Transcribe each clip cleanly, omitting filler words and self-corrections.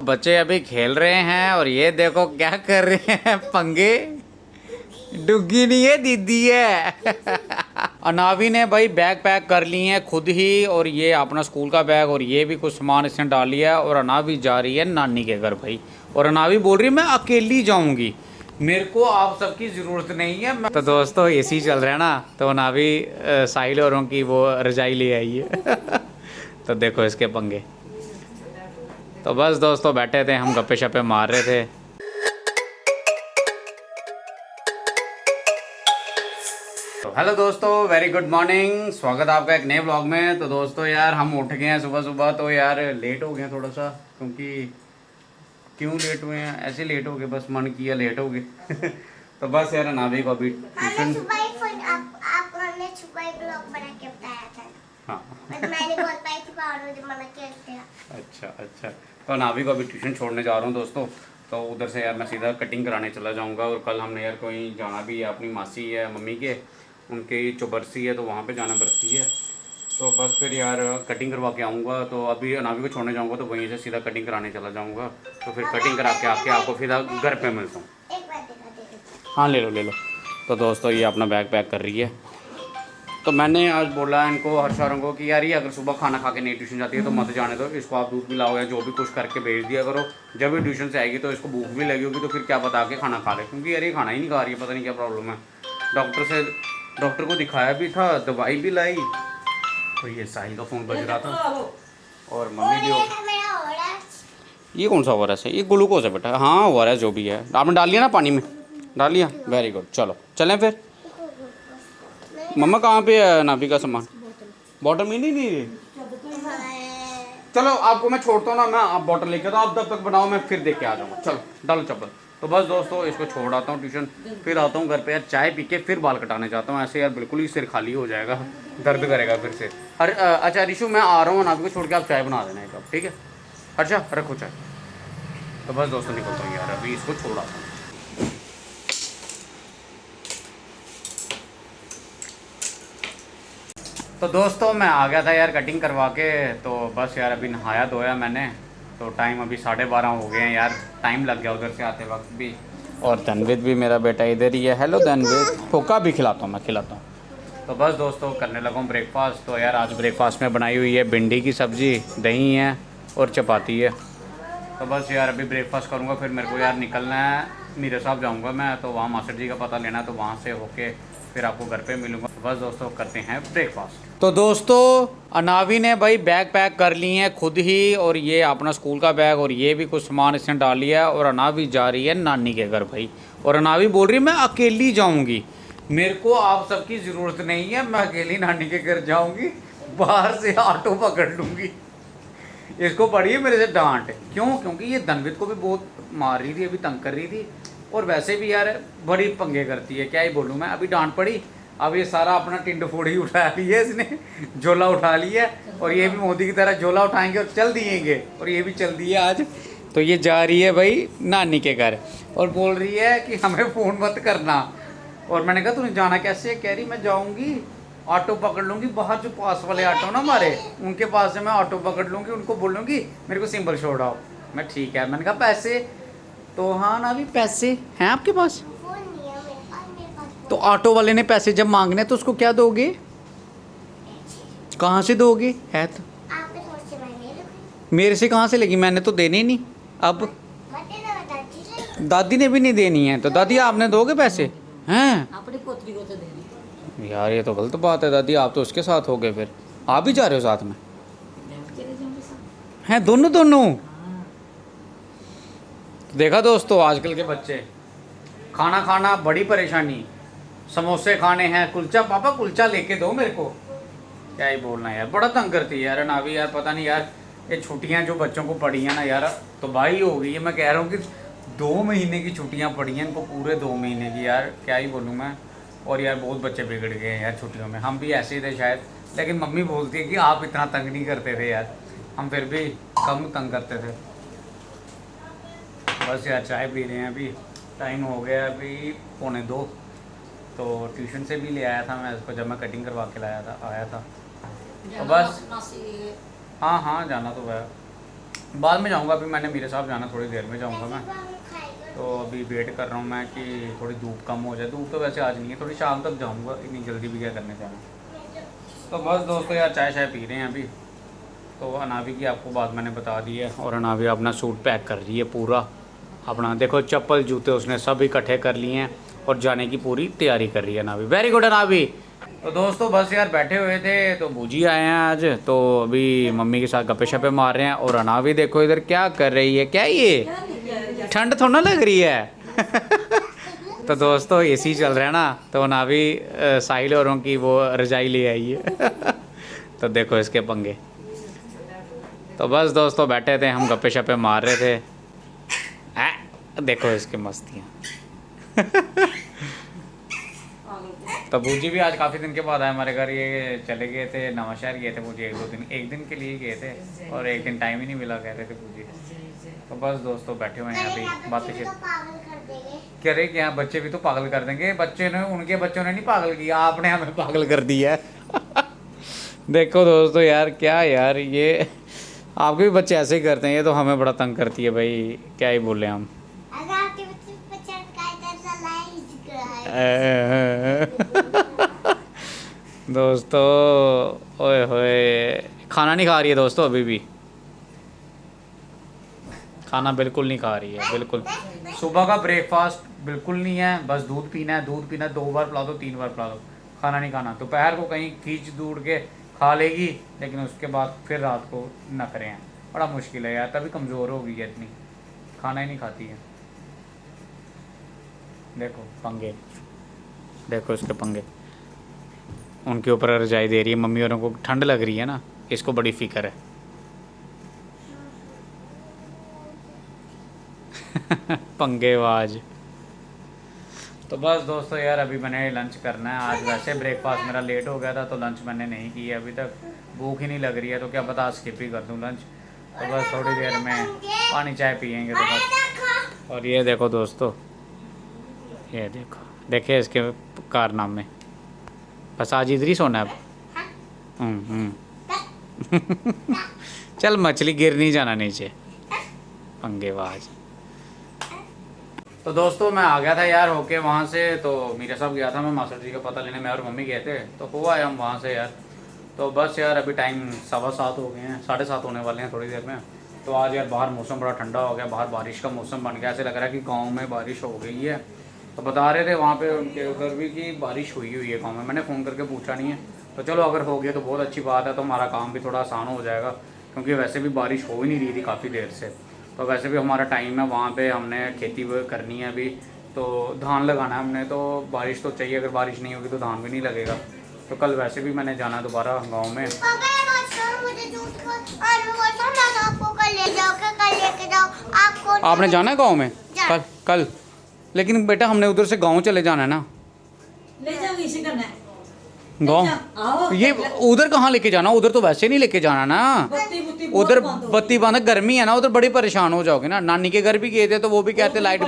बच्चे अभी खेल रहे हैं और ये देखो क्या कर रहे हैं पंगे। डुग्गी नहीं है, दीदी है। अनावी ने भाई बैग पैक कर लिए हैं खुद ही, और ये अपना स्कूल का बैग और ये भी कुछ सामान इसने डाल लिया है। और अनावी जा रही है नानी के घर भाई, और अनावी बोल रही है मैं अकेली जाऊंगी, मेरे को आप सबकी ज़रूरत नहीं है। तो दोस्तों एसी चल रहा है ना, तो अनावी साहिल औरों की वो रजाई ले आई है। तो देखो इसके पंगे। तो बस दोस्तों बैठे थे हम, गप्पे शप्पे मार रहे थे। तो हेलो दोस्तों, वेरी गुड मॉर्निंग, स्वागत है आपका एक नए ब्लॉग में। तो दोस्तों यार हम उठ गए हैं सुबह सुबह, तो यार लेट हो गए हैं थोड़ा सा, क्योंकि क्यों लेट हुए हैं, ऐसे लेट हो गए, बस मन किया लेट हो गए। तो बस यार नाभी को अभी ट्यूशन, हाँ अच्छा अच्छा, तो नाभी को अभी ट्यूशन छोड़ने जा रहा हूँ दोस्तों। तो उधर से यार मैं सीधा कटिंग कराने चला जाऊँगा, और कल हमने यार कहीं जाना भी है, अपनी मासी है मम्मी के, उनके जो बरसी है तो वहाँ पे जाना बरसी है। तो बस फिर यार कटिंग करवा के आऊँगा। तो अभी नाभी को छोड़ने जाऊँगा तो वहीं से सीधा कटिंग कराने चला जाऊँगा। तो फिर कटिंग करा के आके आपको फिर घर पे मिलता हूँ। हाँ ले लो ले लो। तो दोस्तों ये अपना बैग पैक कर रही है। तो मैंने आज बोला इनको हर्षारों को कि यार ये अगर सुबह खाना खा के नहीं ट्यूशन जाती है तो मत जाने दो, इसको आप दूध पिलाओ या जो भी कुछ करके भेज दिया करो। जब भी ट्यूशन से आएगी तो इसको भूख भी लगी होगी तो फिर क्या बता के खाना खा ले, क्योंकि यार ये खाना ही नहीं खा रही है, पता नहीं क्या प्रॉब्लम है। डॉक्टर को दिखाया भी था, दवाई भी लाई। तो ये साहिल का फ़ोन बज रहा था और मम्मी भी हो। ये कौन सा ओआरएस है? ये ग्लूकोज है बेटा। हाँ ओआरएस जो भी है, आपने डाल लिया ना पानी में, डाल लिया, वेरी गुड। चलो चलें फिर। मम्मा कहाँ पे है नाभी का सामान? बॉटल में नहीं चलो आपको मैं छोड़ता हूँ ना, मैं आप बॉटल लेके आता हूँ, आप तब तक बनाओ, मैं फिर देख के आ जाऊँगा। चलो डालो चप्पल। तो बस दोस्तों इसको छोड़ आता हूँ ट्यूशन, फिर आता हूँ घर पे यार, चाय पी के फिर बाल कटाने जाता हूँ। ऐसे यार बिल्कुल ही सिर खाली हो जाएगा, दर्द करेगा फिर से। अरे अच्छा रिशु मैं आ रहा हूँ, नाभी को छोड़ के आप चाय बना देना एक कप, ठीक है? अच्छा रखो चाय। तो बस दोस्तों निकलता हूँ यार, अभी इसको छोड़ आता हूँ। तो दोस्तों मैं आ गया था यार कटिंग करवा के। तो बस यार अभी नहाया धोया मैंने, तो टाइम अभी 12:30 हो गए हैं यार, टाइम लग गया उधर से आते वक्त भी। और धनवीर भी मेरा बेटा इधर ही है। हेलो धनवीर, फोका भी खिलाता हूँ, मैं खिलाता हूँ। तो बस दोस्तों करने लगा हूँ ब्रेकफास्ट। तो यार आज ब्रेकफास्ट में बनाई हुई है भिंडी की सब्ज़ी, दही है और चपाती है। तो बस यार अभी ब्रेकफास्ट करूँगा, फिर मेरे को यार निकलना है, मीरे साहब जाऊँगा मैं, तो वहाँ मास्टर जी का पता लेना है, तो वहाँ से होके फिर आपको घर पे मिलूँगा। तो बस दोस्तों करते हैं ब्रेकफास्ट। तो दोस्तों अनावी ने भाई बैग पैक कर लिए हैं खुद ही, और ये अपना स्कूल का बैग और ये भी कुछ सामान इसने डाल लिया है। और अनावी जा रही है नानी के घर भाई, और अनावी बोल रही है मैं अकेली जाऊँगी, मेरे को आप सबकी ज़रूरत नहीं है, मैं अकेली नानी के घर जाऊँगी, बाहर से ऑटो पकड़ लूँगी। इसको पड़ी है मेरे से डांट, क्यों? क्योंकि ये धनवित को भी बहुत मार रही थी, अभी तंग कर रही थी, और वैसे भी यार बड़ी पंगे करती है, क्या ही बोलूँ मैं। अभी डांट पड़ी, अब ये सारा अपना टिंड फोड़ी उठा लिया है इसने, झोला उठा लिया है, और ये भी मोदी की तरह झोला उठाएंगे और चल दिएंगे, और ये भी चल दी है आज। तो ये जा रही है भाई नानी के घर, और बोल रही है कि हमें फ़ोन मत करना। और मैंने कहा तूने जाना कैसे? कह रही मैं जाऊँगी, ऑटो पकड़ लूँगी, बाहर जो पास वाले ऑटो ना हमारे, उनके पास से मैं ऑटो पकड़ लूँगी, उनको बोल लूँगी मेरे को सिंबल छोड़ाओ। मैं ठीक है। मैंने कहा पैसे? तो हाँ ना भी पैसे हैं आपके पास? तो ऑटो वाले ने पैसे जब मांगने तो उसको क्या दोगे? कहाँ से दोगे? है तो मेरे से कहाँ से लेगी? मैंने तो देने ही नहीं। अब दादी ने भी नहीं देनी है, तो दादी आपने दोगे पैसे? हैं अपनी पोतरी को तो देनी। यार ये तो गलत बात है दादी, आप तो उसके साथ हो गए, फिर आप भी जा रहे हो साथ में? हैं दोनों दोनों? देखा दोस्तों आजकल के बच्चे, खाना खाना बड़ी परेशानी, समोसे खाने हैं, कुलचा पापा कुलचा लेके दो मेरे को, क्या ही बोलना यार, बड़ा तंग करती है यार नाभी यार। पता नहीं यार ये छुट्टियां जो बच्चों को पड़ी हैं ना यार, तो भाई हो गई है। मैं कह रहा हूँ कि 2 महीने की छुट्टियां पड़ी हैं इनको, पूरे 2 महीने की यार, क्या ही बोलूँ मैं। और यार बहुत बच्चे बिगड़ गए हैं यार छुट्टियों में, हम भी ऐसे ही थे शायद, लेकिन मम्मी बोलती है कि आप इतना तंग नहीं करते थे यार, हम फिर भी कम तंग करते थे। बस यार चाय पी रहे हैं, अभी टाइम हो गया अभी 1:45। तो ट्यूशन से भी ले आया था मैं इसको, जब मैं कटिंग करवा के आया था। तो बस हाँ हाँ जाना तो है। बाद में जाऊँगा, अभी मैंने मेरे साथ जाना, थोड़ी देर में जाऊँगा मैं। तो अभी वेट कर रहा हूँ मैं कि थोड़ी धूप कम हो जाए। धूप तो वैसे आज नहीं है, थोड़ी शाम तक जाऊँगा, इतनी जल्दी भी क्या करने जाना। तो बस दोस्तों यार चाय शाय पी रहे हैं अभी। तो अनावी की आपको बात मैंने बता दी है, और अनावी अपना सूट पैक कर रही है पूरा अपना। देखो चप्पल जूते उसने सब इकट्ठे कर लिए हैं और जाने की पूरी तैयारी कर रही है अनावी। Very good अनावी। तो दोस्तों बस यार बैठे हुए थे तो बूजी आए हैं आज, तो अभी मम्मी के साथ गप्पे शप्पे मार रहे हैं। और अनावी देखो इधर क्या कर रही है, क्या ये ठंड थोड़ा ना लग रही है। तो दोस्तों एसी चल रहा है ना, तो अनावी साहिल औरों की वो रजाई ले आई है। तो देखो इसके पंगे। तो बस दोस्तों बैठे थे हम, गप्पे शप्पे मार रहे थे। देखो इसकी मस्तियाँ। तो बूजी भी आज काफ़ी दिन के बाद आए हमारे घर। ये चले गए थे नवांशहर गए थे बूजी, एक दिन के लिए गए थे, और एक दिन टाइम ही नहीं मिला कह रहे थे बूजी। तो बस दोस्तों बैठे हुए हैं अभी बातें कह रहे क्या, बच्चे भी तो पागल कर देंगे। बच्चे ने, उनके बच्चों ने नहीं पागल किया, आपने हमें पागल कर दिया है। देखो दोस्तों यार क्या यार, ये आपके भी बच्चे ऐसे ही करते हैं, ये तो हमें बड़ा तंग करती है भाई, क्या ही बोले हम। दोस्तों ओए होए, खाना नहीं खा रही है दोस्तों, अभी भी खाना बिल्कुल नहीं खा रही है, बिल्कुल। सुबह का ब्रेकफास्ट बिल्कुल नहीं है, बस दूध पीना है, दूध पीना 2 बार पिला दो 3 बार पिला दो, खाना नहीं खाना। दोपहर को कहीं खींच दूड़ के खा लेगी, लेकिन उसके बाद फिर रात को नखरे हैं। बड़ा मुश्किल है यार, तभी कमज़ोर हो गई है इतनी, खाना ही नहीं खाती है। देखो पंगे, देखो इसके पंगे। उनके ऊपर रजाई दे रही है, मम्मी औरों को ठंड लग रही है ना, इसको बड़ी फिक्र है। पंगेबाज। तो बस दोस्तों यार अभी मैंने लंच करना है। आज वैसे ब्रेकफास्ट मेरा लेट हो गया था, तो लंच मैंने नहीं किया अभी तक, भूख ही नहीं लग रही है, तो क्या पता स्किप ही कर दूं लंच। तो बस थोड़ी देर में पानी चाय पियेंगे तो बस। और ये देखो दोस्तों, ये देखो, देखिए इसके कारनामे। बस आज इधर ही सोना है अब। चल मछली गिर नहीं जाना नीचे, पंगेबाज। तो दोस्तों मैं आ गया था यार होके वहाँ से, तो मीरा साहब गया था, मैं मास्टर जी का पता लेने, मैं और मम्मी गए थे, तो हुआ है हम वहाँ से यार। तो बस यार अभी टाइम 7:15 हो गए हैं, 7:30 होने वाले हैं थोड़ी देर में। तो आज यार बाहर मौसम बड़ा ठंडा हो गया, बाहर बारिश का मौसम बन गया, ऐसे लग रहा है कि गाँव में बारिश हो गई है। तो बता रहे थे वहाँ पे उनके उधर भी कि बारिश हुई है गाँव में। मैंने फ़ोन करके पूछा नहीं है, तो चलो अगर हो गया तो बहुत अच्छी बात है, तो हमारा काम भी थोड़ा आसान हो जाएगा, क्योंकि वैसे भी बारिश हो ही नहीं रही थी काफ़ी देर से। तो वैसे भी हमारा टाइम है, वहाँ पे हमने खेती करनी है अभी, तो धान लगाना है हमने, तो बारिश तो चाहिए, अगर बारिश नहीं होगी तो धान भी नहीं लगेगा। तो कल वैसे भी मैंने जाना दोबारा गाँव में। आपने जाना है गाँव में कल? कल लेकिन बेटा हमने उधर से गाँव चले जाना है ना, ले जाओ इसे करना है गाँव। ये उधर कहाँ लेके जाना, उधर तो वैसे नहीं लेके जाना ना, उधर बत्ती बंद, गर्मी है ना उधर, बड़ी परेशान हो जाओगे ना। नानी के घर भी गए थे तो वो भी कहते लाइट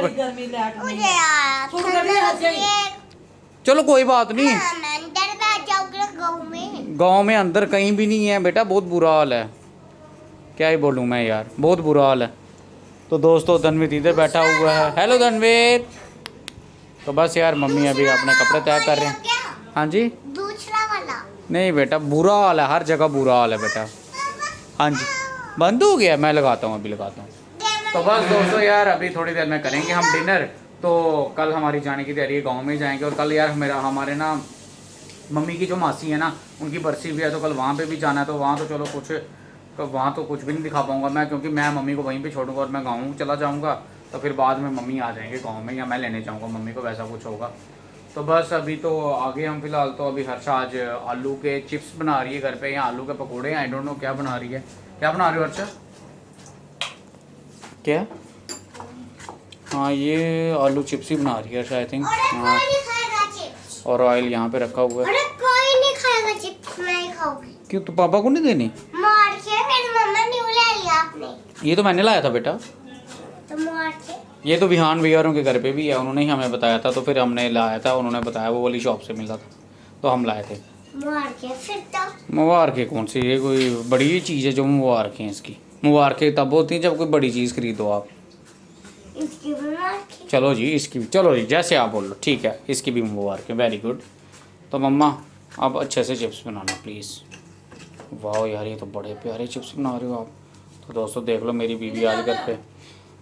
चलो कोई बात नहीं, गाँव में अंदर कहीं भी नहीं है बेटा, बहुत बुरा हाल है, क्या ही बोलूँ मैं यार, बहुत बुरा हाल है। तो दोस्तों धनवीर इधर बैठा हुआ है, हेलो धनवीर। तो बस यार मम्मी अभी अपने कपड़े तय कर रहे हैं। हाँ जी, दूसरा वाला नहीं बेटा, बुरा हाल है, हर जगह बुरा हाल है बेटा। हाँ जी बंद हो गया, मैं लगाता हूँ, अभी लगाता हूँ। तो बस दोस्तों यार अभी थोड़ी देर में करेंगे हम डिनर। तो कल हमारी जाने की तैयारी है, गाँव में जाएंगे। और कल यार हमारे ना मम्मी की जो मासी है ना, उनकी बरसी भी है, तो कल वहाँ पे भी जाना है। तो वहाँ तो चलो वहाँ तो कुछ भी नहीं दिखा पाऊँगा मैं, क्योंकि मैं मम्मी को वहीं पे छोड़ूंगा और मैं गाँव चला जाऊँगा। तो फिर बाद में मम्मी आ जाएंगे गाँव में, या मैं लेने जाऊँगा मम्मी को, वैसा कुछ होगा। तो बस अभी तो आगे हम फिलहाल तो अभी हर्षा आज आलू के चिप्स बना रही है घर पे, या आलू के पकोड़े, आई डोंट नो क्या बना रही है। क्या बना रही हो हर्षा? क्या? हाँ ये आलू चिप्स ही बना रही है हर्षा आई थिंक। हाँ और ऑयल यहाँ पे रखा हुआ है। कोई नहीं खाएगा चिप्स, मैं ही खाऊंगी। क्यों, तो पापा को नहीं देनी? मार के मेरी मम्मा ने ले लिया आपने। ये तो मैंने लाया था बेटा, तो मार के ये तो विहान भैयारों के घर पे भी है, उन्होंने ही हमें बताया था, तो फिर हमने लाया था, उन्होंने बताया वो वाली शॉप से मिला था, तो हम लाए थे। मार के फिर तो मुबारक है कौन सी, ये कोई बड़ी चीज़ है जो मुबारक है इसकी? मुबारकें तब होती हैं जब कोई बड़ी चीज़ खरीदो आप। इसकी भी मुबारक। चलो जी इसकी भी, चलो जी जैसे आप बोलो, ठीक है, इसकी भी मुबारकें, वेरी गुड। तो मम्मा आप अच्छे से चिप्स बनाना प्लीज़। वाह यार ये तो बड़े प्यारे चिप्स बना रहे हो आप। तो दोस्तों देख लो मेरी बीवी आज घर पे।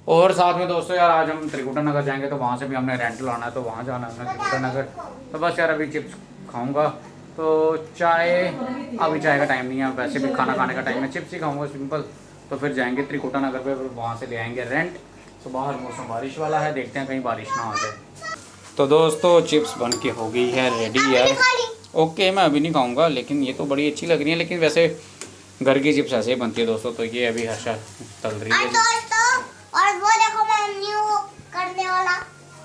और साथ में दोस्तों यार आज हम त्रिकुटा नगर जाएंगे, तो वहाँ से भी हमने रेंट लाना है, तो वहाँ जाना है हमने त्रिकुटा नगर। तो बस यार अभी चिप्स खाऊंगा, तो चाय, अभी चाय का टाइम नहीं है, वैसे भी खाना खाने का टाइम है, चिप्स ही खाऊंगा सिंपल। तो फिर जाएंगे त्रिकुटा नगर पे, फिर वहाँ से ले आएंगे रेंट। तो बाहर मौसम बारिश वाला है, देखते हैं कहीं बारिश ना आ जाए। तो दोस्तों चिप्स बन के हो गई है रेडी यार। ओके मैं अभी नहीं खाऊंगा, लेकिन ये तो बड़ी अच्छी लग रही है, लेकिन वैसे घर की चिप्स ऐसे ही बनती है दोस्तों। तो ये अभी हर्षा तल रही और है। दोस्तों और वो देखो मम्मी वो करने वाला।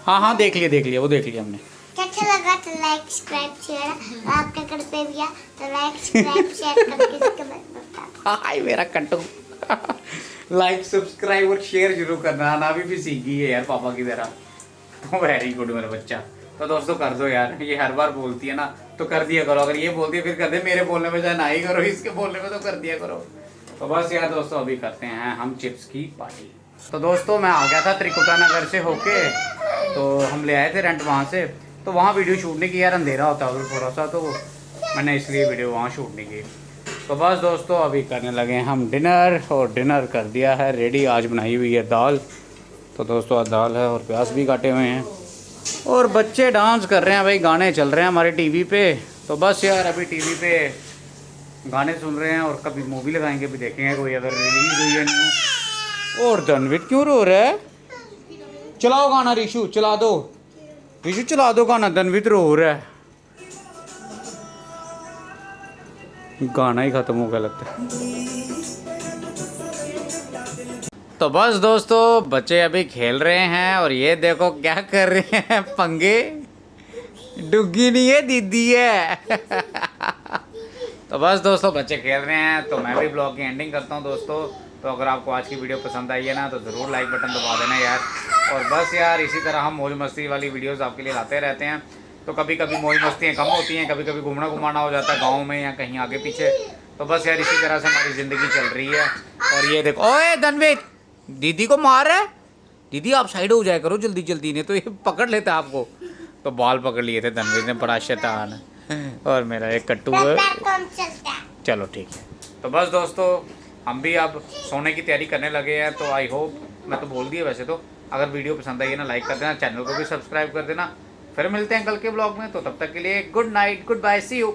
हाँ देख लिया वो देख लिया हमने। अच्छा लगा तो लाइक सब्सक्राइब शेयर, आपके घर पे भी है तो लाइक सब्सक्राइब शेयर करके कमेंट बता। हाय मेरा कट्टू। लाइक सब्सक्राइब और शेयर जरूर करना, ना भी सीख गई है यार पापा की तरह। तो वेरी गुड मेरा बच्चा। तो दोस्तों कर दो यार, ये हर बार बोलती है ना, तो कर दिया करो। अगर ये बोलती है फिर कर दे, मेरे बोलने में चाहे ना ही करो, इसके बोलने में तो कर दिया करो। तो बस यार दोस्तों अभी करते हैं हम चिप्स की पार्टी। तो दोस्तों मैं आ गया था त्रिकुटा नगर से होके, तो हम ले आए थे रेंट वहाँ से। तो वहाँ वीडियो शूट नहीं की यार, अंधेरा होता है उधर थोड़ा सा, तो मैंने इसलिए वीडियो वहाँ शूट नहीं की। तो बस दोस्तों अभी करने लगे हैं हम डिनर, और डिनर कर दिया है रेडी। आज बनाई हुई है दाल। तो दोस्तों आज दाल है और प्याज भी काटे हुए हैं, और बच्चे डांस कर रहे हैं भाई, गाने चल रहे हैं हमारे टीवी पे। तो बस यार अभी टीवी पे गाने सुन रहे हैं, और कभी मूवी लगाएंगे, भी देखेंगे कोई अगर रिलीज हुई है न्यू। और धनवीर क्यों रो रहा है? चलाओ गाना रिशु, चला दो रिशु, चला दो गाना, धनवीर रो रहा है। गाना ही खत्म हो गया लगता है। तो बस दोस्तों बच्चे अभी खेल रहे हैं, और ये देखो क्या कर रहे हैं पंगे। डुग्गी नहीं है दीदी है। तो बस दोस्तों बच्चे खेल रहे हैं, तो मैं भी ब्लॉग की एंडिंग करता हूँ दोस्तों। तो अगर आपको आज की वीडियो पसंद आई है ना, तो ज़रूर लाइक बटन दबा देना यार। और बस यार इसी तरह हम मौज मस्ती वाली वीडियोस आपके लिए लाते रहते हैं। तो कभी कभी मौज मस्तियाँ कम होती हैं, कभी कभी घूमना घुमाना हो जाता है गाँव में या कहीं आगे पीछे। तो बस यार इसी तरह से हमारी ज़िंदगी चल रही है। और ये देखो, ओए धनवीर दीदी को मार रहा है। दीदी आप साइड हो जाया करो जल्दी जल्दी, ने तो ये पकड़ लेता आपको। तो बाल पकड़ लिए थे धनवीर ने, बड़ा शैतान। और मेरा एक कट्टू है। चलो ठीक है। तो बस दोस्तों हम भी अब सोने की तैयारी करने लगे हैं। तो आई होप, मैं तो बोल दिया वैसे तो, अगर वीडियो पसंद आई है ना लाइक कर देना, चैनल को भी सब्सक्राइब कर देना। फिर मिलते हैं कल के ब्लॉग में, तो तब तक के लिए good night, good bye, see you.